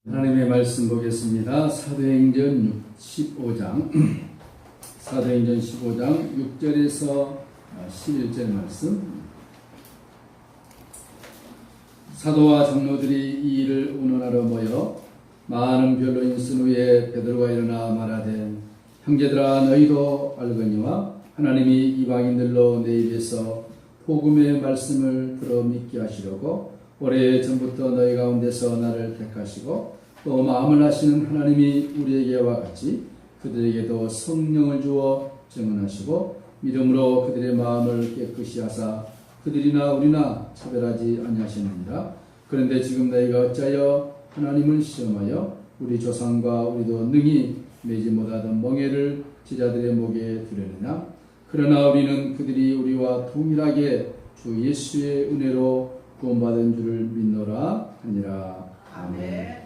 하나님의 말씀 보겠습니다. 사도행전 15장 사도행전 15장 6절에서 11절 말씀. 사도와 장로들이 이 일을 운운하러 모여 많은 변로인 쓴 후에 베드로가 일어나 말하되, 형제들아, 너희도 알거니와 하나님이 이방인들로 내 입에서 복음의 말씀을 들어 믿게 하시려고 오래 전부터 너희 가운데서 나를 택하시고 또 마음을 아시는 하나님이 우리에게와 같이 그들에게도 성령을 주어 증언하시고 믿음으로 그들의 마음을 깨끗이 하사 그들이나 우리나 차별하지 아니하시느니라. 그런데 지금 너희가 어찌하여 하나님을 시험하여 우리 조상과 우리도 능히 매지 못하던 멍에를 제자들의 목에 두려느냐. 그러나 우리는 그들이 우리와 동일하게 주 예수의 은혜로 구원받은 줄을 믿노라 하니라. 아멘.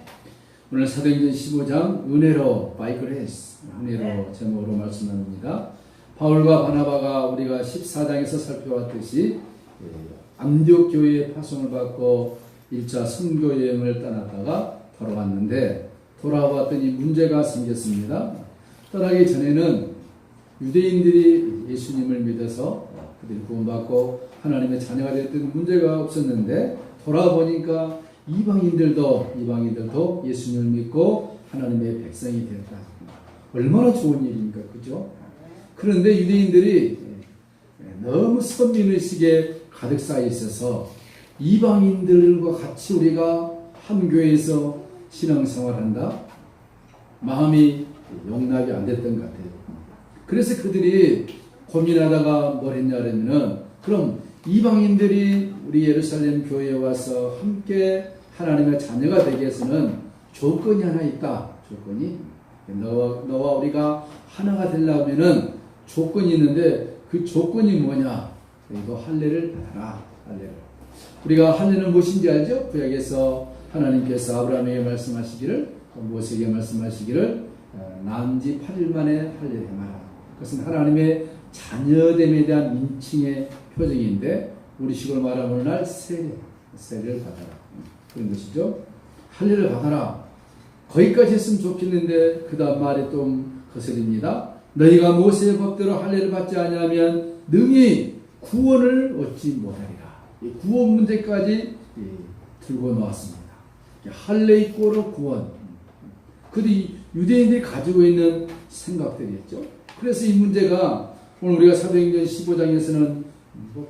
오늘 사도행전 15장 은혜로 by grace, 은혜로 제목으로 말씀 나눕니다. 바울과 바나바가 우리가 14장에서 살펴봤듯이 안디옥 교회의 파송을 받고 1차 선교 여행을 떠났다가 돌아왔는데, 돌아왔더니 문제가 생겼습니다. 떠나기 전에는 유대인들이 예수님을 믿어서 그들이 구원받고 하나님의 자녀가 됐던 문제가 없었는데, 돌아보니까 이방인들도 예수님을 믿고 하나님의 백성이 됐다. 얼마나 좋은 일입니까? 그죠? 그런데 유대인들이 너무 선민의식에 가득 쌓여 있어서 이방인들과 같이 우리가 한 교회에서 신앙생활한다? 마음이 용납이 안 됐던 것 같아요. 그래서 그들이 고민하다가 뭘 했냐 그러면은, 그럼 이방인들이 우리 예루살렘 교회에 와서 함께 하나님의 자녀가 되기 위해서는 조건이 하나 있다. 조건이. 너와 우리가 하나가 되려면은 조건이 있는데, 그 조건이 뭐냐? 이거 할례를 받아라. 할례를. 우리가 할례는 무엇인지 알죠? 구약에서 하나님께서 아브라함에게 말씀하시기를, 모세에게 말씀하시기를, 난지 8일 만에 할례를 행하라. 그것은 하나님의 자녀됨에 대한 민칭의 표정인데, 우리식으로 말하면 오늘날 세례를 받아라. 그런 것이죠. 할례를 받아라. 거기까지 했으면 좋겠는데 그 다음 말이 좀 거슬립니다. 너희가 모세의 법대로 할례를 받지 아니하면 능히 구원을 얻지 못하리라. 이 구원 문제까지 들고 나왔습니다. 할례 이꼬르 구원. 그들이 유대인들이 가지고 있는 생각들이었죠. 그래서 이 문제가 오늘 우리가 사도행전 15장에서는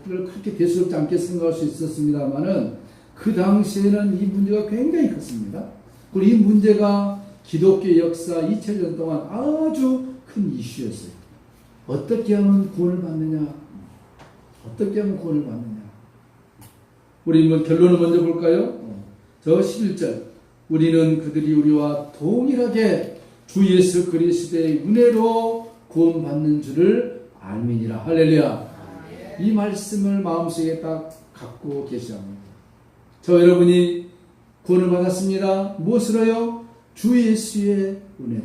그렇게 대수롭지 않게 생각할 수 있었습니다만은, 그 당시에는 이 문제가 굉장히 컸습니다. 그리고 이 문제가 기독교 역사 2000년 동안 아주 큰 이슈였어요. 어떻게 하면 구원을 받느냐? 어떻게 하면 구원을 받느냐? 우리 결론을 먼저 볼까요? 저 11절. 우리는 그들이 우리와 동일하게 주 예수 그리스도의 은혜로 구원받는 줄을 알미니라. 할렐루야. 이 말씀을 마음속에 딱 갖고 계셔야 합니다. 저 여러분이 구원을 받았습니다. 무엇으로요? 주 예수의 은혜로.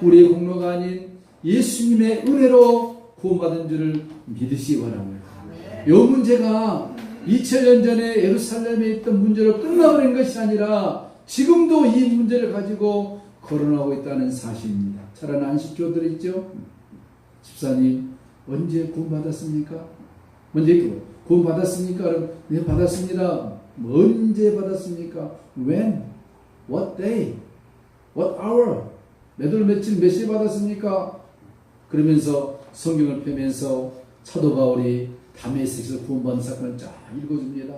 우리의 공로가 아닌 예수님의 은혜로 구원받은 줄을 믿으시기 바랍니다. 이 문제가 2000년 전에 예루살렘에 있던 문제로 끝나버린 것이 아니라 지금도 이 문제를 가지고 거론하고 있다는 사실입니다. 잘하는 안식교들 있죠? 집사님, 언제 구원받았습니까? 먼저 구원받았습니까? 그럼 네, 받았습니다. 언제 받았습니까? When? What day? What hour? 몇 월 며칠 몇 시에 받았습니까? 그러면서 성경을 펴면서 사도 바울이 다메섹에서 구원받은 사건을 쫙 읽어줍니다.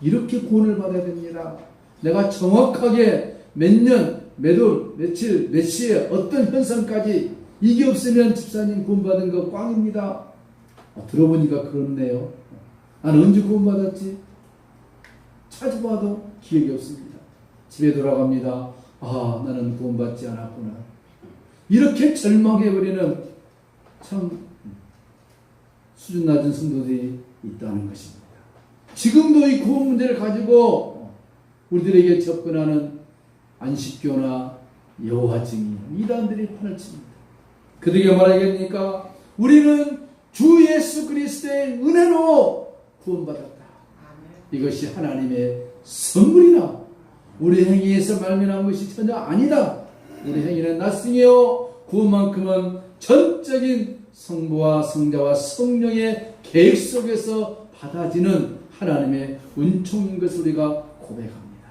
이렇게 구원을 받아야 됩니다. 내가 정확하게 몇 년, 몇 월, 며칠, 몇 시에 어떤 현상까지, 이게 없으면 집사님 구원받은 거 꽝입니다. 들어보니까 그렇네요. 나는 언제 구원받았지? 찾아봐도 기억이 없습니다. 집에 돌아갑니다. 아, 나는 구원받지 않았구나. 이렇게 절망해버리는 참 수준 낮은 성도들이 있다는 것입니다. 지금도 이 구원 문제를 가지고 우리들에게 접근하는 안식교나 여호와 증인, 이단들이 판을 칩니다. 그들에게 말하겠습니까? 우리는 주 예수 그리스도의 은혜로 구원받았다. 이것이 하나님의 선물이나 우리 행위에서 말미암은 것이 전혀 아니다. 우리 행위는 나승이요 구원만큼은 전적인 성부와 성자와 성령의 계획 속에서 받아지는 하나님의 은총인 것을 우리가 고백합니다.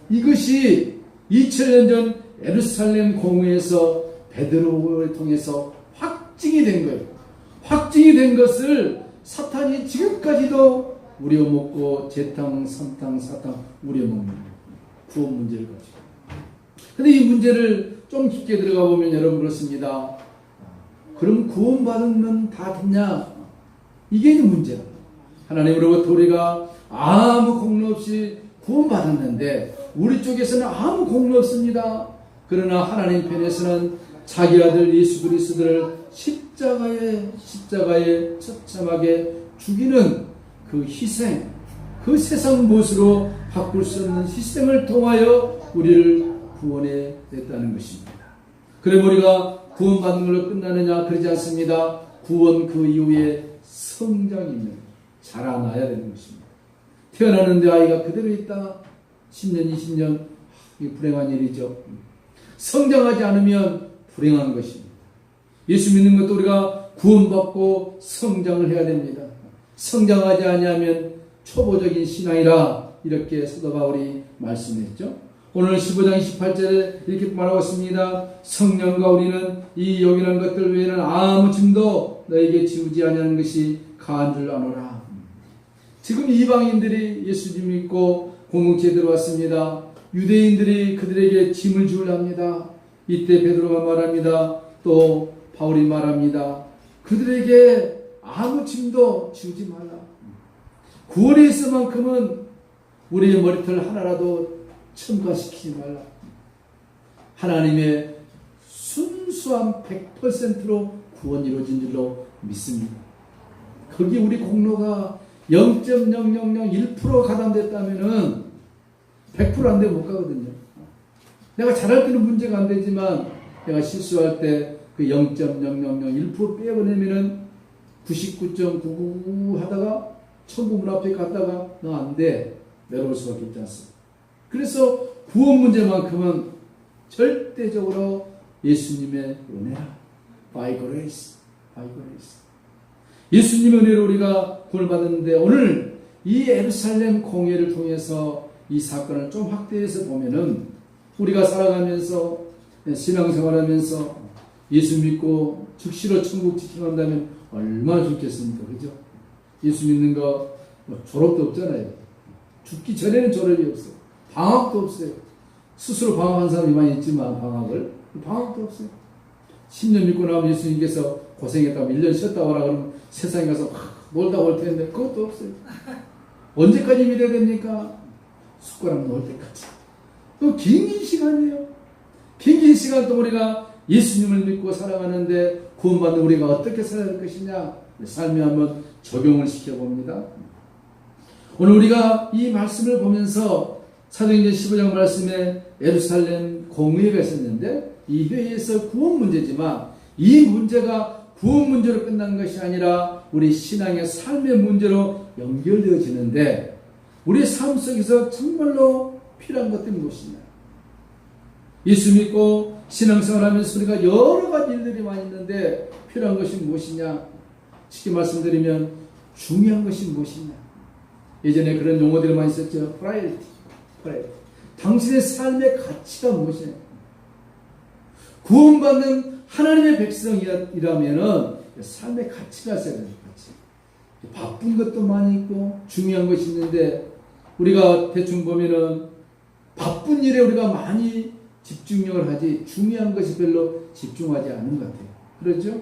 이것이 2000년 전 예루살렘 공회에서 베드로를 통해서 확증이 된 거예요. 확증이 된 것을 사탄이 지금까지도 우려먹고 재탕, 삼탕, 사탕 우려먹는 거예요. 구원 문제를 가지고. 근데 이 문제를 좀 깊게 들어가 보면 여러분 그렇습니다. 그럼 구원받으면 다 됐냐? 이게 이제 문제야. 하나님으로부터 우리가 아무 공로 없이 구원받았는데 우리 쪽에서는 아무 공로 없습니다. 그러나 하나님 편에서는 자기 아들 예수 그리스도를 십자가에 처참하게 죽이는 그 희생, 그 세상 무엇으로 바꿀 수 없는 희생을 통하여 우리를 구원해 냈다는 것입니다. 그럼 우리가 구원받는 걸로 끝나느냐? 그러지 않습니다. 구원 그 이후에 성장이면 자라나야 되는 것입니다. 태어나는데 아이가 그대로 있다. 10년, 20년 이게 불행한 일이죠. 성장하지 않으면 불행한 것입니다. 예수 믿는 것도 우리가 구원받고 성장을 해야 됩니다. 성장하지 아니하면 초보적인 신앙이라 이렇게 사도 바울이 말씀했죠. 오늘 15장 28절에 이렇게 말하고 있습니다. 성령과 우리는 이 여기는 것들 외에는 아무 짐도 너에게 지우지 아니하는 것이 가한 줄 아노라. 지금 이방인들이 예수님 믿고 공동체에 들어왔습니다. 유대인들이 그들에게 짐을 지우려 합니다. 이때 베드로가 말합니다. 또 바울이 말합니다. 그들에게 아무 짐도 지우지 말라. 구원에 있을만큼은 우리의 머리털 하나라도 첨가시키지 말라. 하나님의 순수한 100%로 구원이 이루어진 줄로 믿습니다. 거기 우리 공로가 0.0001% 가담됐다면은 100% 안 되면 못 가거든요. 내가 잘할 때는 문제가 안 되지만 내가 실수할 때 그 0.0001% 빼버리면은 99.99 하다가 천국 문 앞에 갔다가 너 안 돼. 내려올 수밖에 없지 않습니까? 그래서 구원 문제만큼은 절대적으로 예수님의 은혜라. By grace. By grace. 예수님의 은혜로 우리가 구원을 받았는데 오늘 이 예루살렘 공회를 통해서 이 사건을 좀 확대해서 보면은 우리가 살아가면서 신앙생활하면서 예수 믿고 즉시로 천국 지켜간다면 얼마나 좋겠습니까? 그죠? 예수 믿는 거 졸업도 없잖아요. 죽기 전에는 졸업이 없어요. 방학도 없어요. 스스로 방학한 사람이 많이 있지만 방학도 없어요. 10년 믿고 나면 예수님께서 고생했다면 1년 쉬었다 오라 그러면 세상에 가서 놀다 올 텐데 그것도 없어요. 언제까지 믿어야 됩니까? 숟가락 놓을 때까지. 또 긴 시간이에요. 긴 시간 동안 우리가 예수님을 믿고 살아가는데 구원받는 우리가 어떻게 살아야 할 것이냐 삶에 한번 적용을 시켜봅니다. 오늘 우리가 이 말씀을 보면서 사도행전 15장 말씀에 예루살렘 공회가 있었는데 이 회의에서 구원 문제지만 이 문제가 구원 문제로 끝난 것이 아니라 우리 신앙의 삶의 문제로 연결되어지는데 우리 삶 속에서 정말로 필요한 것들이 무엇이냐? 예수 믿고 신앙생활하면서 우리가 여러 가지 일들이 많이 있는데 필요한 것이 무엇이냐? 쉽게 말씀드리면 중요한 것이 무엇이냐? 예전에 그런 용어들이 많이 있었죠. 프라이어리티. 당신의 삶의 가치가 무엇이냐? 구원받는 하나님의 백성이라면은 삶의 가치가 있어야 되는 거지. 바쁜 것도 많이 있고 중요한 것이 있는데 우리가 대충 보면은 바쁜 일에 우리가 많이 집중력을 하지 중요한 것이 별로 집중하지 않는 것 같아요. 그렇죠?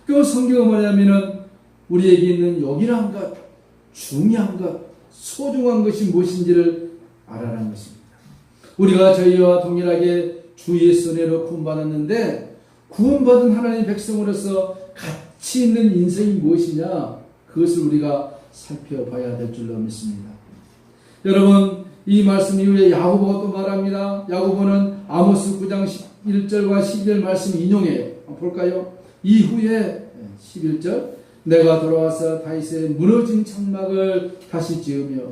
그 성경은 뭐냐면은 우리에게 있는 요긴한 것, 중요한 것, 소중한 것이 무엇인지를 알아라는 것입니다. 우리가 저희와 동일하게 주 예수 은혜로 구원받았는데 구원받은 하나님의 백성으로서 가치 있는 인생이 무엇이냐 그것을 우리가 살펴봐야 될 줄로 믿습니다. 여러분 이 말씀 이후에 야고보가 또 말합니다. 야고보는 아모스 9장 11절과 12절 말씀 인용해요. 볼까요? 이후에 11절 내가 돌아와서 다윗의 무너진 장막을 다시 지으며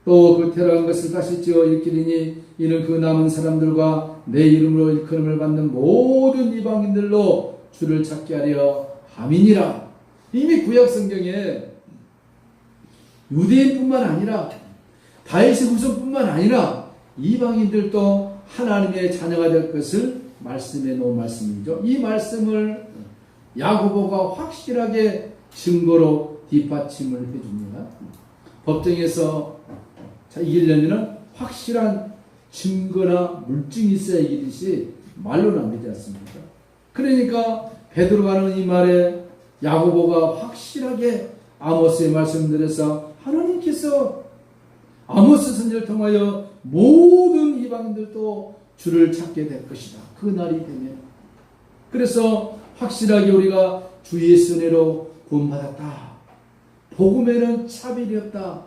또 그 테러한 것을 다시 지어 일으키리니 이는 그 남은 사람들과 내 이름으로 일컬음을 받는 모든 이방인들로 주를 찾게 하려 함이니라. 이미 구약 성경에 유대인뿐만 아니라 다윗의 후손뿐만 아니라 이방인들도 하나님의 자녀가 될 것을 말씀해 놓은 말씀이죠. 이 말씀을 야고보가 확실하게 증거로 뒷받침을 해줍니다. 법정에서 이기려면 확실한 증거나 물증이 있어야 이기듯이 말로는 안 되지 않습니까? 그러니까 베드로가 하는 이 말에 야고보가 확실하게 아모스의 말씀들에서 하나님께서 아모스 선지자를 통하여 모든 이방인들도 주를 찾게 될 것이다. 그 날이 되면. 그래서 확실하게 우리가 주 예수 은혜로 구원받았다. 복음에는 차별이 없다.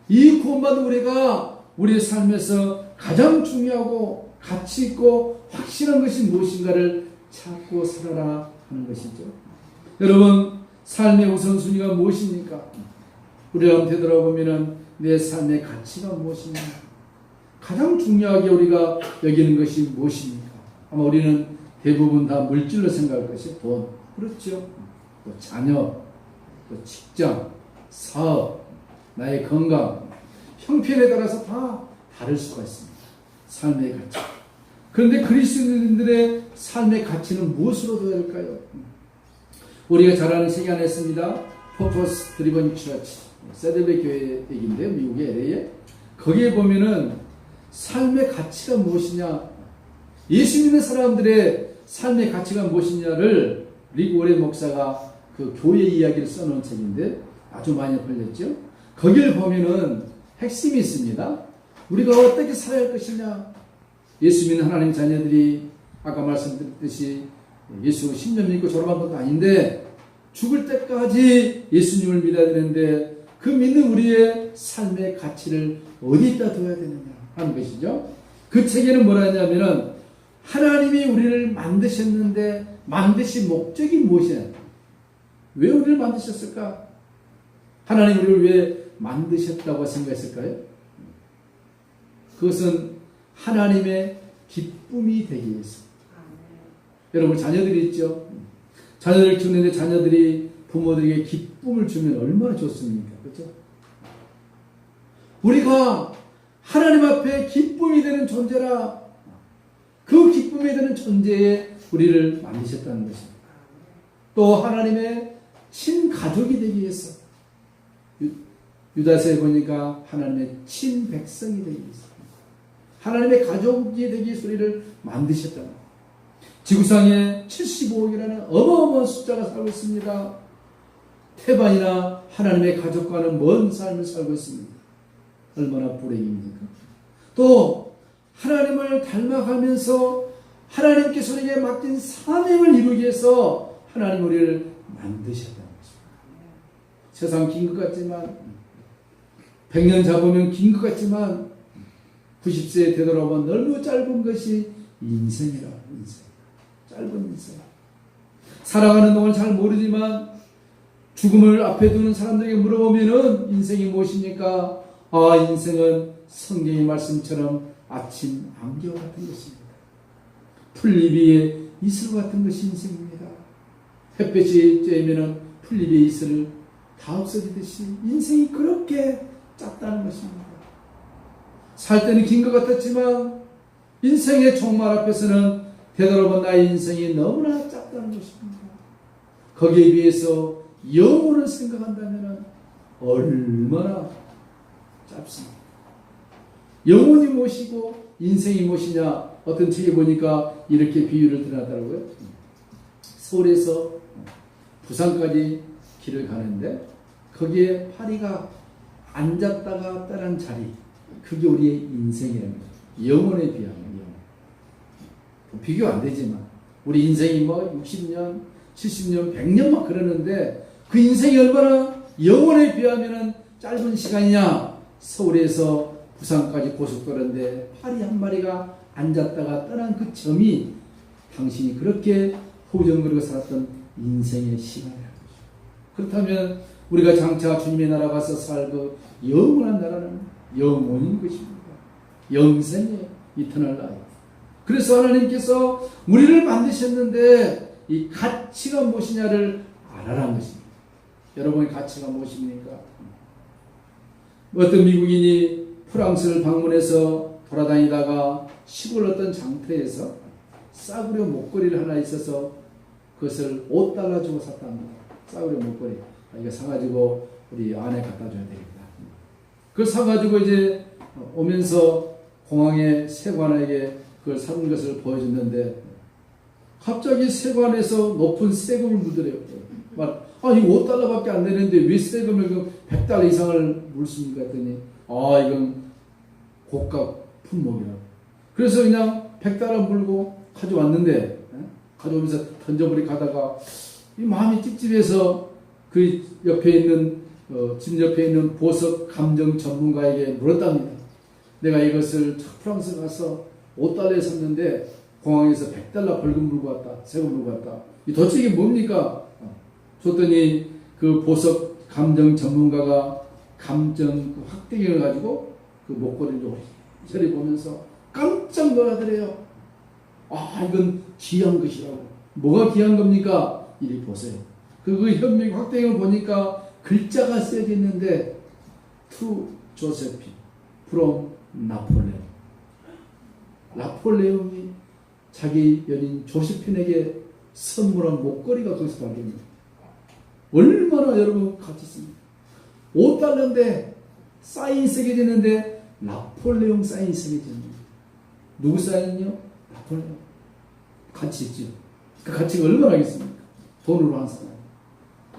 이 구원받은 우리가 우리의 삶에서 가장 중요하고 가치 있고 확실한 것이 무엇인가를 찾고 살아라 하는 것이죠. 여러분, 삶의 우선순위가 무엇입니까? 우리가 한번 되돌아보면 내 삶의 가치가 무엇입니까? 가장 중요하게 우리가 여기는 것이 무엇입니까? 아마 우리는 대부분 다 물질로 생각할 것이 돈, 그렇죠? 또 자녀, 또 직장, 사업, 나의 건강, 형편에 따라서 다 다를 수가 있습니다. 삶의 가치. 그런데 그리스도인들의 삶의 가치는 무엇으로 되어야 할까요? 우리가 잘 아는 책이 하나 있습니다. Purpose Driven Church, 세델베 교회 얘기인데요. 미국의 LA에. 거기에 보면은 삶의 가치가 무엇이냐, 예수 믿는 사람들의 삶의 가치가 무엇이냐를 리그 오렌 목사가 그 교회 이야기를 써놓은 책인데 아주 많이 팔렸죠. 거기를 보면은 핵심이 있습니다. 우리가 어떻게 살아야 할 것이냐. 예수 믿는 하나님 자녀들이 아까 말씀드렸듯이 예수 10년 믿고 졸업한 것도 아닌데 죽을 때까지 예수님을 믿어야 되는데 그 믿는 우리의 삶의 가치를 어디다 둬야 되느냐 하는 것이죠. 그 책에는 뭐라 하냐면은 하나님이 우리를 만드셨는데 만드신 목적이 무엇이냐. 왜 우리를 만드셨을까? 하나님 우리를 왜 만드셨다고 생각했을까요? 그것은 하나님의 기쁨이 되기 위해서. 여러분 자녀들이 있죠? 자녀를 키우는데 자녀들이 부모들에게 기쁨을 주면 얼마나 좋습니까? 그렇죠? 우리가 하나님 앞에 기쁨이 되는 존재라. 그 기쁨이 되는 존재에 우리를 만드셨다는 것입니다. 또 하나님의 친가족이 되기 위해서. 유다서에 보니까 하나님의 친백성이 되기 위해서. 하나님의 가족이 되기 위해서 우리를 만드셨다는 거예요. 지구상에 75억이라는 어마어마한 숫자가 살고 있습니다. 태반이나 하나님의 가족과는 먼 삶을 살고 있습니다. 얼마나 불행입니까? 또 하나님을 닮아가면서 하나님께서 우리에게 맡긴 사명을 이루기 위해서 하나님 우리를 만드셨다는 것입니다. 세상 긴 것 같지만 100년 잡으면 긴 것 같지만 90세에 되돌아보면 너무 짧은 것이 인생이라. 인생. 짧은 인생. 살아가는 동안 잘 모르지만 죽음을 앞에 두는 사람들에게 물어보면은 인생이 무엇입니까? 아, 인생은 성경의 말씀처럼 아침 안개 같은 것입니다. 풀잎 위에 이슬 같은 것이 인생입니다. 햇볕이 쬐면은 풀잎 위에 이슬을 다 없어지듯이 인생이 그렇게 짧다는 것입니다. 살 때는 긴 것 같았지만 인생의 종말 앞에서는 되돌아본 나의 인생이 너무나 짧다는 것입니다. 거기에 비해서 영혼을 생각한다면 얼마나 짧습니다. 영혼이 무엇이고 인생이 무엇이냐. 어떤 책에 보니까 이렇게 비유를 드러나더라고요. 서울에서 부산까지 길을 가는데 거기에 파리가 앉았다가 떠난 자리, 그게 우리의 인생이랍니다. 영혼에 비하면. 비교 안 되지만 우리 인생이 뭐 60년, 70년, 100년 막 그러는데 그 인생이 얼마나 영혼에 비하면 짧은 시간이냐. 서울에서 부산까지 고속도로인데 파리 한 마리가 앉았다가 떠난 그 점이 당신이 그렇게 호정거리고 살았던 인생의 시간이라는 거죠. 그렇다면 우리가 장차 주님의 나라 가서 살고 영원한 나라는 영혼인 것입니다. 영생의 이터널 라이프. 그래서 하나님께서 우리를 만드셨는데 이 가치가 무엇이냐를 알아라는 것입니다. 여러분의 가치가 무엇입니까? 어떤 미국인이 프랑스를 방문해서 돌아다니다가 시골 어떤 장터에서 싸구려 목걸이를 하나 있어서 그것을 $5 주고 샀답니다. 싸구려 목걸이. 이거 사가지고 우리 아내 갖다 줘야 되겠다. 그걸 사가지고 이제 오면서 공항에 세관에게 그걸 산 것을 보여줬는데 갑자기 세관에서 높은 세금을 물더래요. 이거 $5밖에 안 되는데 왜 세금을 $100 이상을 물습니까? 했더니 이건 고가 품목이라고. 그래서 그냥 $100 물고 가져왔는데 가져오면서 던져버리 가다가 이 마음이 찝찝해서 그 옆에 있는 집 옆에 있는 보석 감정 전문가에게 물었답니다. 내가 이것을 프랑스 가서 $5에 샀는데 공항에서 $100 벌금 물고 왔다. 세금 물고 왔다. 도대체 이게 뭡니까? 줬더니 그 보석 감정 전문가가 감정 확대기를 가지고 그 목걸이를 저리 보면서 깜짝 놀라더래요. 이건 귀한 것이라고. 뭐가 귀한 겁니까? 이리 보세요. 그 현미경 확대기를 보니까 글자가 쓰여져 있는데 To Josephine from 나폴레옹. 나폴레옹이 자기 연인 조세핀에게 선물한 목걸이가 거기서 발견됩니다. 얼마나 여러분 가치 있습니까? $5인데 사인 새겨져 있는데 나폴레옹 사인 새겨져 있는 거예요. 누구 사인이요? 나폴레옹. 가치 있죠. 그 가치가 얼마나 하겠습니까? 돈으로 한 사람.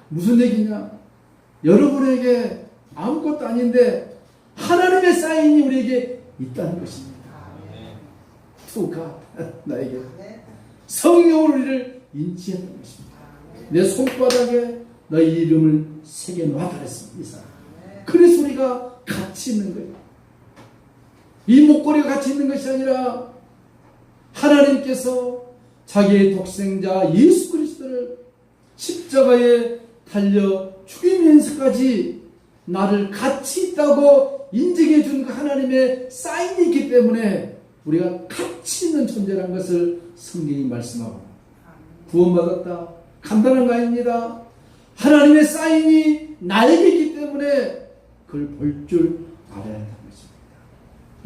무슨 얘기냐? 여러분에게 아무것도 아닌데 하나님의 사인이 우리에게 있다는 것입니다. To God. 나에게 성령으로 우리를 인치했던 것입니다. 내 손바닥에 너희 이름을 새겨놓았다 했습니다. 이 사람. 그래서 우리가 가치 있는 거예요. 이 목걸이가 가치 있는 것이 아니라 하나님께서 자기의 독생자 예수 그리스도를 십자가에 달려 죽이면서까지 나를 가치 있다고 인정해 준 그 하나님의 사인이 있기 때문에 우리가 가치 있는 존재라는 것을 성경이 말씀하고 구원받았다. 간단한 거 아닙니다. 하나님의 사인이 나에게 있기 때문에 그걸 볼 줄 알아야 한다는 것입니다.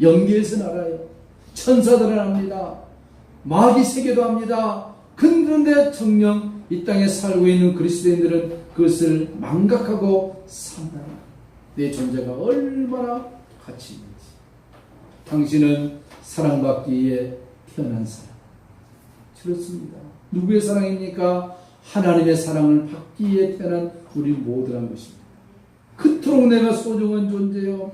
영계에서는 알아요. 천사들은 압니다. 마귀 세계도 합니다. 그런데 정녕 이 땅에 살고 있는 그리스도인들은 그것을 망각하고 산다. 내 존재가 얼마나 가치 있는지. 당신은 사랑받기 위해 태어난 사람. 그렇습니다. 누구의 사랑입니까? 하나님의 사랑을 받기 위해 태어난 우리 모두란 것입니다. 그토록 내가 소중한 존재요.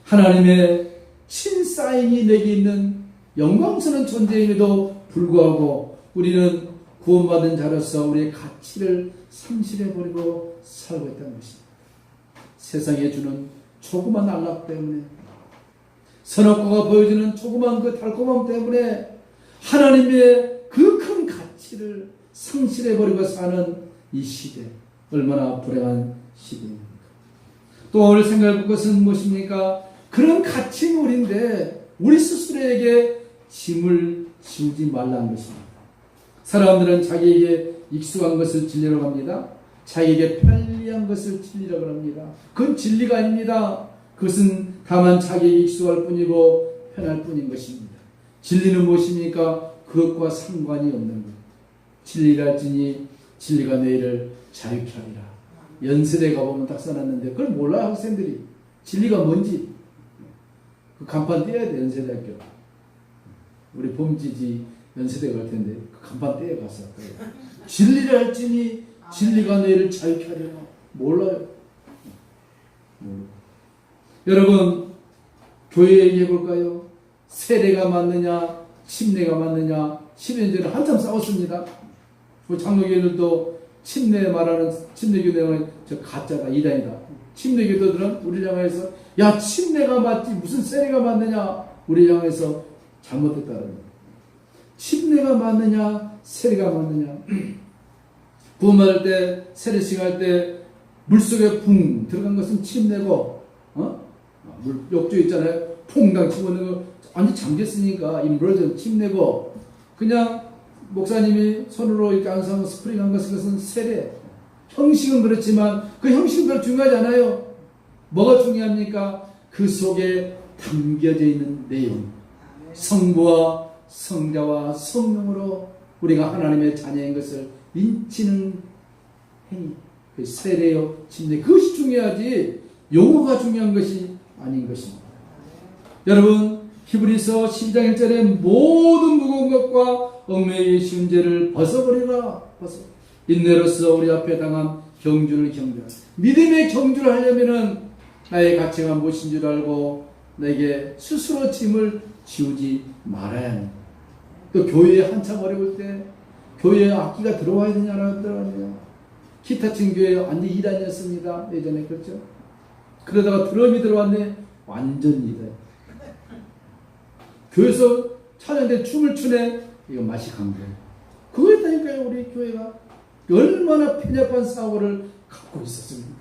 하나님의 친사인이 내게 있는 영광스러운 존재임에도 불구하고 우리는 구원받은 자로서 우리의 가치를 상실해버리고 살고 있다는 것입니다. 세상에 주는 조그만 안락 때문에, 선악과가 보여주는 조그만 그 달콤함 때문에 하나님의 그 큰 가치를 상실해버리고 사는 이 시대, 얼마나 불행한 시대입니까? 또 오늘 생각해 볼 것은 무엇입니까? 그런 가치물인데 우리 스스로에게 짐을 지우지 말라는 것입니다. 사람들은 자기에게 익숙한 것을 진리라고 합니다. 자기에게 편리한 것을 진리라고 합니다. 그건 진리가 아닙니다. 그것은 다만 자기에게 익숙할 뿐이고 편할 뿐인 것입니다. 진리는 무엇입니까? 그것과 상관이 없는 것. 진리랄지니 진리가 너희를 자유케 하리라. 연세대 가보면 딱 써놨는데 그걸 몰라요, 학생들이. 진리가 뭔지. 그 간판 떼야 돼, 연세대학교. 우리 봄지지 연세대 갈 텐데 그 간판 떼어 가서. 진리를 할지니 진리가 너희를 자유케 하리라. 몰라요. 여러분, 교회 얘기해 볼까요? 세례가 맞느냐, 침례가 맞느냐. 10년 전에 한참 싸웠습니다. 장로교인들도 침례 말하는 침례교 내용은 저 가짜다, 이단이다. 침례교도들은 우리 향해서 야, 침례가 맞지 무슨 세례가 맞느냐. 우리 향해서 잘못됐다는 거예요. 침례가 맞느냐, 세례가 맞느냐. 구원받을 때, 세례식 할 때 물속에 붕 들어간 것은 침례고, 물 욕조 있잖아요. 퐁당 집어넣는 거 완전 잠겼으니까 인버전 침내고 그냥 목사님이 손으로 이렇게 안수하고 스프링 한 것은 세례. 형식은 그렇지만 그 형식은 별로 중요하지 않아요. 뭐가 중요합니까? 그 속에 담겨져 있는 내용. 성부와 성자와 성령으로 우리가 하나님의 자녀인 것을 인치는 행위. 그 세례요, 침례. 그것이 중요하지 용어가 중요한 것이 아닌 것입니다. 여러분, 히브리서 12장 1절에 모든 무거운 것과 얽매이기 쉬운 죄를 벗어버리라. 인내로서 우리 앞에 당한 경주를 경주하라. 믿음의 경주를 하려면은 나의 가치가 무엇인 줄 알고 내게 스스로 짐을 지우지 말아야 합니다. 또 교회에 한참 어려울 때 교회에 악기가 들어와야 되냐라고 들어가냐. 기타 친 교회 완전 이단이었습니다. 예전에 그렇죠. 그러다가 드럼이 들어왔네. 완전 이단. 교회에서 찬양대 춤을 추네. 이거 맛이 간 거예요. 그거였다니까요. 우리 교회가 얼마나 편협한 사고를 갖고 있었습니까?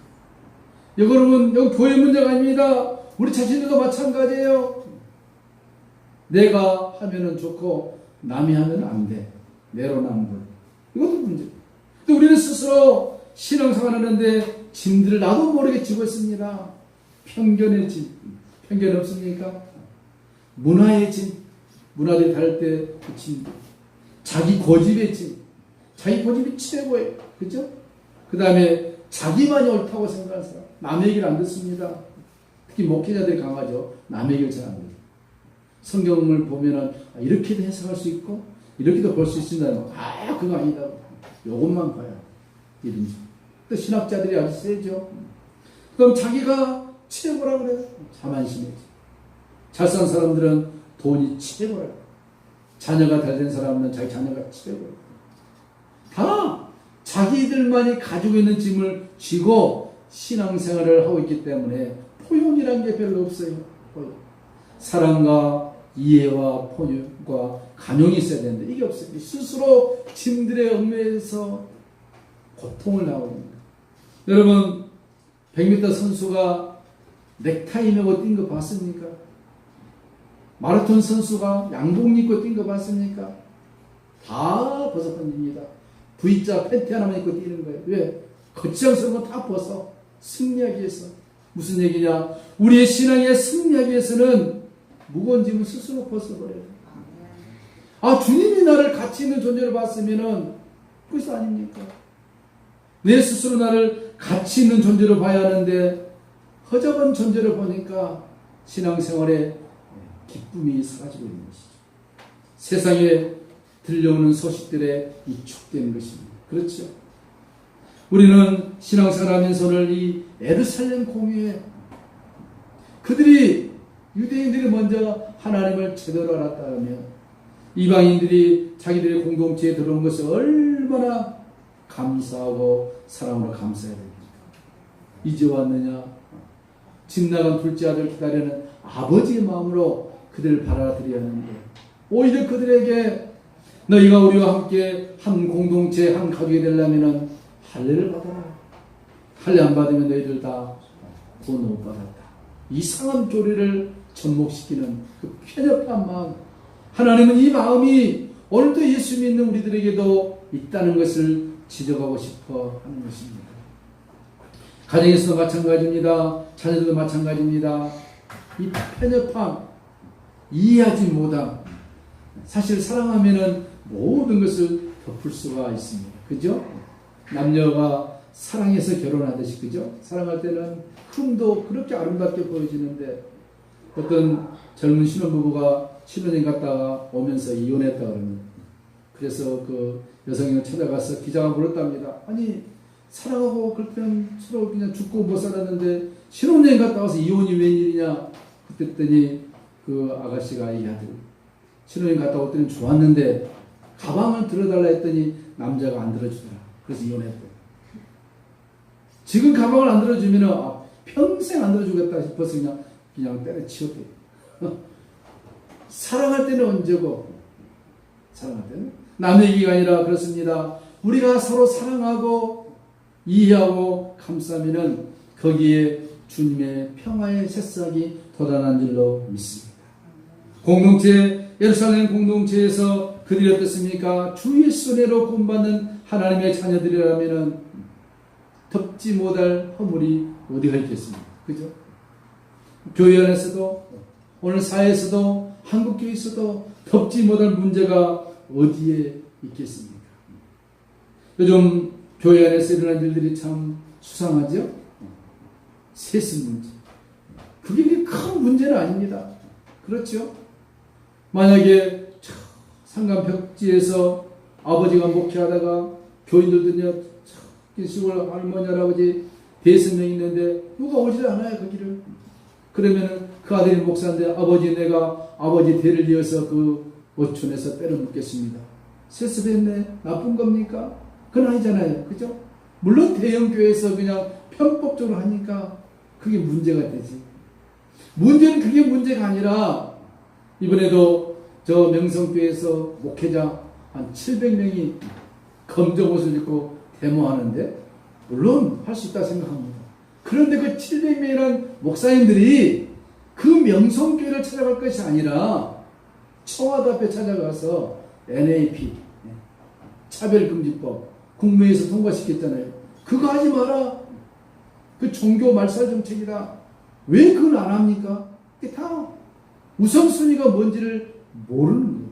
여러분, 여기 교회 문제가 아닙니다. 우리 자신들도 마찬가지예요. 내가 하면은 좋고 남이 하면 안 돼. 내로남불. 이것도 문제예요. 또 우리는 스스로 신앙생활 하는데 짐들을 나도 모르게 지고 있습니다. 편견의 짐. 편견 없습니까? 문화의 짐. 문화들이 다를 때 그 짐. 자기 고집의 짐. 자기 고집이 최고예요. 그죠? 그 다음에 자기만이 옳다고 생각하는 사람. 남의 얘기를 안 듣습니다. 특히 목회자들이 강하죠. 남의 얘기를 잘 안 듣습니다. 성경을 보면은 이렇게도 해석할 수 있고 이렇게도 볼 수 있습니다. 그거 아니다. 요것만 봐요. 이런. 또 신학자들이 아주 세죠. 그럼 자기가 최고라고 그래요. 자만심이지. 잘 산 사람들은 돈이 최고라고. 자녀가 잘 된 사람은 자기 자녀가 최고라고. 다 자기들만이 가지고 있는 짐을 쥐고 신앙생활을 하고 있기 때문에 포용이라는 게 별로 없어요. 포용. 사랑과 이해와 포용과 간용이 있어야 되는데 이게 없어요. 스스로 짐들의 얽매여서 고통을 나오고 있습니다. 여러분 100m 선수가 넥타이 메고 뛴 거 봤습니까? 마라톤 선수가 양복 입고 뛴 거 봤습니까? 다 벗어던집니다. V자 팬티 하나만 입고 뛰는 거예요. 왜? 거창스러운 거 다 벗어. 승리하기 위해서. 무슨 얘기냐? 우리의 신앙에 승리하기 위해서는 무거운 짐을 스스로 벗어버려요. 주님이 나를 가치 있는 존재로 봤으면은 그것이 아닙니까? 내 스스로 나를 가치 있는 존재로 봐야 하는데 허접한 존재로 보니까 신앙생활에 기쁨이 사라지고 있는 것이죠. 세상에 들려오는 소식들에 위축되는 것입니다. 그렇죠? 우리는 신앙생활하면서는 이 예루살렘 공유에 그들이 유대인들이 먼저 하나님을 제대로 알았다면 이방인들이 자기들의 공동체에 들어온 것을 얼마나 감사하고 사랑으로 감사해야 됩니까? 이제 왔느냐? 집 나간 둘째 아들 기다리는 아버지의 마음으로 그들을 받아들여야 하는데 오히려 그들에게 너희가 우리와 함께 한 공동체 한 가족이 되려면 할례를 받아라. 할례 안 받으면 너희들 다 구원 못 받았다. 이상한 교리를 접목시키는 그 편협한 마음. 하나님은 이 마음이 오늘도 예수 믿는 우리들에게도 있다는 것을 지적하고 싶어 하는 것입니다. 가정에서도 마찬가지입니다. 자녀들도 마찬가지입니다. 이 편협함, 이해하지 못함. 사실 사랑하면은 모든 것을 덮을 수가 있습니다. 그죠? 남녀가 사랑해서 결혼하듯이, 그죠? 사랑할 때는 흠도 그렇게 아름답게 보여지는데 어떤 젊은 신혼부부가 신혼여행 갔다가 오면서 이혼했다 그러면 그래서 그 여성을 찾아가서 기자가 물었답니다. 아니 사랑하고 그럴 때는 서로 그냥 죽고 못 살았는데 신혼여행 갔다 와서 이혼이 웬일이냐 그랬더니 그 아가씨가 얘기하더니 신혼여행 갔다 올 때는 좋았는데 가방을 들어달라 했더니 남자가 안 들어주더라. 그래서 이혼했대. 지금 가방을 안 들어주면 평생 안 들어주겠다 싶어서 그냥 때려치웠대. 사랑할 때는 언제고 사랑할 때는 남의 얘기가 아니라 그렇습니다. 우리가 서로 사랑하고 이해하고 감싸면은 거기에 주님의 평화의 새싹이 돋아난 줄로 믿습니다. 공동체, 예루살렘 공동체에서 그들이 어떻습니까? 주 예수 은혜로 구원받는 하나님의 자녀들이라면 덮지 못할 허물이 어디가 있겠습니까? 그죠? 교회 안에서도, 오늘 사회에서도, 한국교회에서도 덮지 못할 문제가 어디에 있겠습니까? 요즘 교회 안에서 일어난 일들이 참 수상하죠? 세습 문제. 그게 큰 문제는 아닙니다. 그렇죠? 만약에 상간 벽지에서 아버지가 목회하다가 교인들은요, 시골 할머니, 할아버지 대여섯 명 있는데 누가 오질 않아요, 그 길을. 그러면은 그 아들이 목사인데 아버지, 내가 아버지 대를 이어서 그 어촌에서 때려 묻겠습니다. 세습했네? 나쁜 겁니까? 그건 아니잖아요. 그죠? 물론 대형교회에서 그냥 편법적으로 하니까 그게 문제가 되지. 문제는 그게 문제가 아니라 이번에도 저 명성교회에서 목회자 한 700명이 검정 옷을 입고 데모하는데 물론 할 수 있다 생각합니다. 그런데 그 700명이란 목사님들이 그 명성교회를 찾아갈 것이 아니라 청와대 앞에 찾아가서 NAP 차별금지법 국무회의에서 통과시켰잖아요. 그거 하지 마라. 그 종교 말살 정책이다. 왜 그걸 안 합니까? 그게 다 우선순위가 뭔지를 모르는 거예요.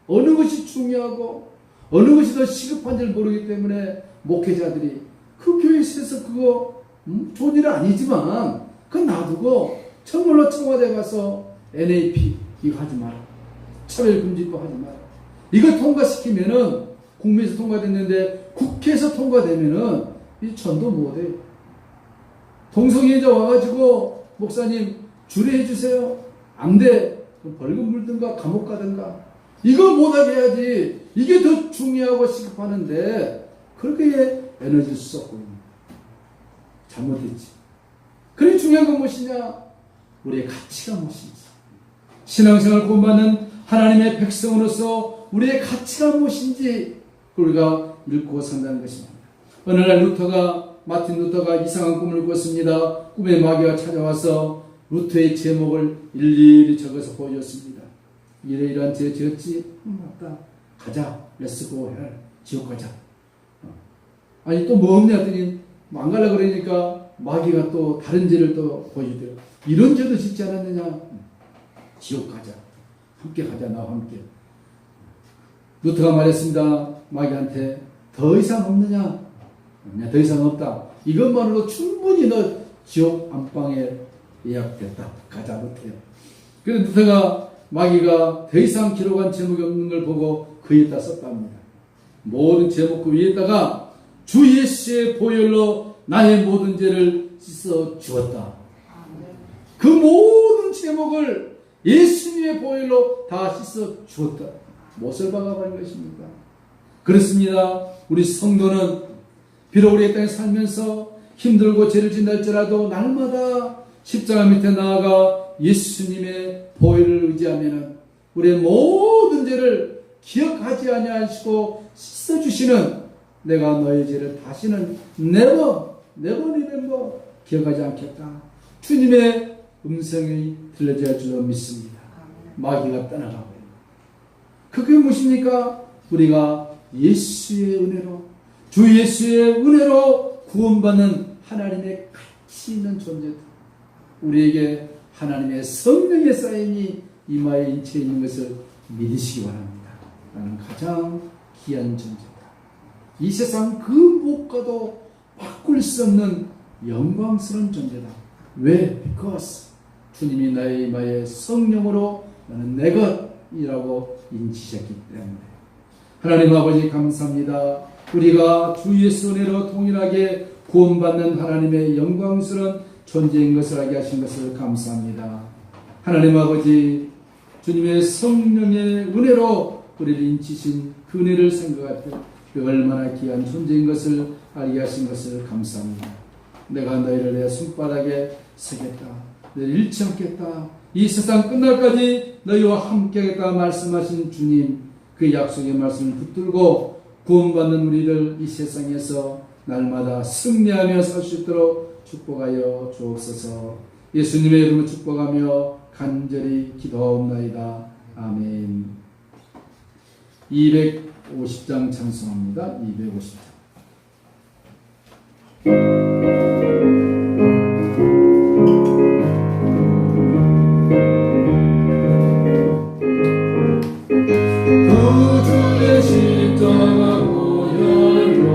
어느 것이 중요하고 어느 것이 더 시급한지를 모르기 때문에 목회자들이 그 교회에서 그거 좋은 일은 아니지만 그거 놔두고 정말로 청와대 가서 NAP 이거 하지 마라. 차별금지법 하지 마라. 이거 통과시키면은 국무에서 통과됐는데 국회에서 통과되면은 이 전도 못해요. 동성애자 와가지고 목사님 주례해 주세요. 안 돼. 벌금 물든가 감옥 가든가. 이걸 못하게 해야지. 이게 더 중요하고 시급하는데 그렇게 에너지를 쏟고 있는 잘못했지. 그래 중요한 건 무엇이냐? 우리의 가치가 무엇인지. 신앙생활 구원받는 하나님의 백성으로서 우리의 가치가 무엇인지 우리가 읽고 산다는 것입니다. 어느 날 마틴 루터가 이상한 꿈을 꿨습니다. 꿈에 마귀가 찾아와서 루터의 제목을 일일이 적어서 보여줬습니다. 이러이러한 죄 지었지? 맞다. 가자. 렛츠고 해. 지옥 가자. 아니 또 뭐 없냐 했더니 안 가려고 그러니까 마귀가 또 다른 죄를 또 보여주더라고요. 이런 죄도 짓지 않았느냐? 지옥 가자. 함께 가자. 나와 함께. 루터가 말했습니다. 마귀한테 더 이상 없느냐? 더 이상 없다. 이것만으로 충분히 너 지옥 안방에 예약됐다. 가자 루터야. 그래서 루터가 마귀가 더 이상 기록한 제목이 없는 걸 보고 그 위에다 썼답니다. 모든 제목 그 위에다가 주 예수의 보혈로 나의 모든 죄를 씻어 주었다. 그 모든 제목을 예수님의 보혈로 다 씻어 주었다. 못을 박아버린 것입니까? 그렇습니다. 우리 성도는 비록 우리 땅에 살면서 힘들고 죄를 짓는다 할지라도 날마다 십자가 밑에 나아가 예수님의 보혈을 의지하면 우리의 모든 죄를 기억하지 아니하시고 씻어주시는 내가 너의 죄를 다시는 never 기억하지 않겠다. 주님의 음성이 들려져야 줄로 믿습니다. 마귀가 떠나가고 그게 무엇입니까? 우리가 예수의 은혜로 주 예수의 은혜로 구원받는 하나님의 가치 있는 존재다. 우리에게 하나님의 성령의 사인이 이마에 인치해 있는 것을 믿으시기 바랍니다. 나는 가장 귀한 존재다. 이 세상 그 무엇과도 바꿀 수 없는 영광스러운 존재다. 왜? Because 주님이 나의 이마에 성령으로 나는 내 것이라고 인치셨기 때문에. 하나님 아버지 감사합니다. 우리가 주 예수 은혜로 동일하게 구원받는 하나님의 영광스러운 존재인 것을 알게 하신 것을 감사합니다. 하나님 아버지 주님의 성령의 은혜로 우리를 인치신 그 은혜를 생각할 때 얼마나 귀한 존재인 것을 알게 하신 것을 감사합니다. 내가 너희를 내 손바닥에 쓰겠다. 너희를 잃지 않겠다. 이 세상 끝날까지 너희와 함께하겠다 말씀하신 주님, 그 약속의 말씀을 붙들고 구원받는 우리를 이 세상에서 날마다 승리하며 살 수 있도록 축복하여 주옵소서. 예수님의 이름으로 축복하며 간절히 기도하옵나이다. 아멘. 250장 찬송합니다. 250장. 구주의 십자가 보혈로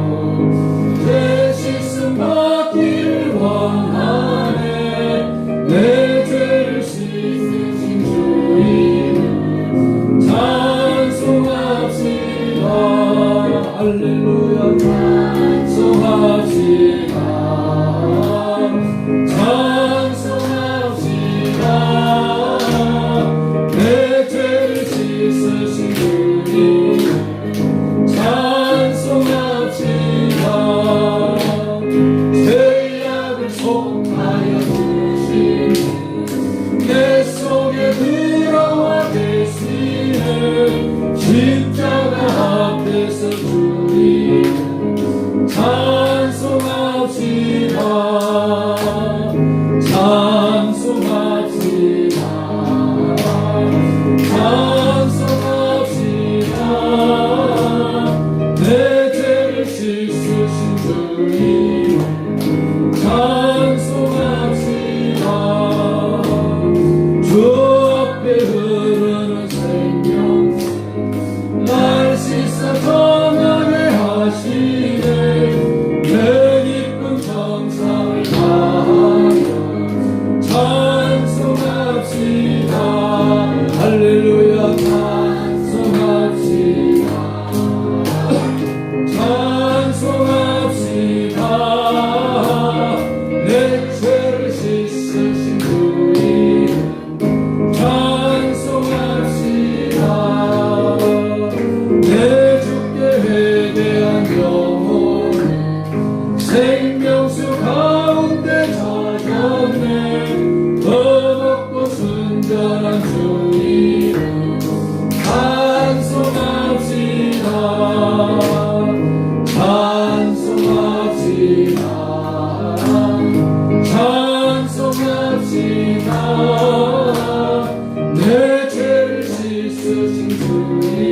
내 씻음 받기를 원하네. 내 죄를 씻으신 주 이름 찬송합시다. 할렐루야. 찬송합시다. 찬송합시다. 내 죄를 씻으신 주 찬송합시다. 죄악을 속하여 주시는 내 속에 들어와 계시는 십자가 앞에서 주님 찬송합시다. 찬송합시다. 찬송합시다. 내 죄를 씻으신 주님 찬송합시다. 주 앞에 흐르는 생명수 날 씻어 정하게 하시네. 내 기쁜 정상을 다하여 찬송합시다. 할렐루야. 찬송합시다. 찬송합시다. 내 죄를 씻으신 주님 찬송합시다. 내 주께 회개한 영혼은 생명수 가운데 젖었네. 더럽고 순전한 주님 찬송합시다. 찬송합시다. 찬송합시다. 내 죄를 씻으신 주님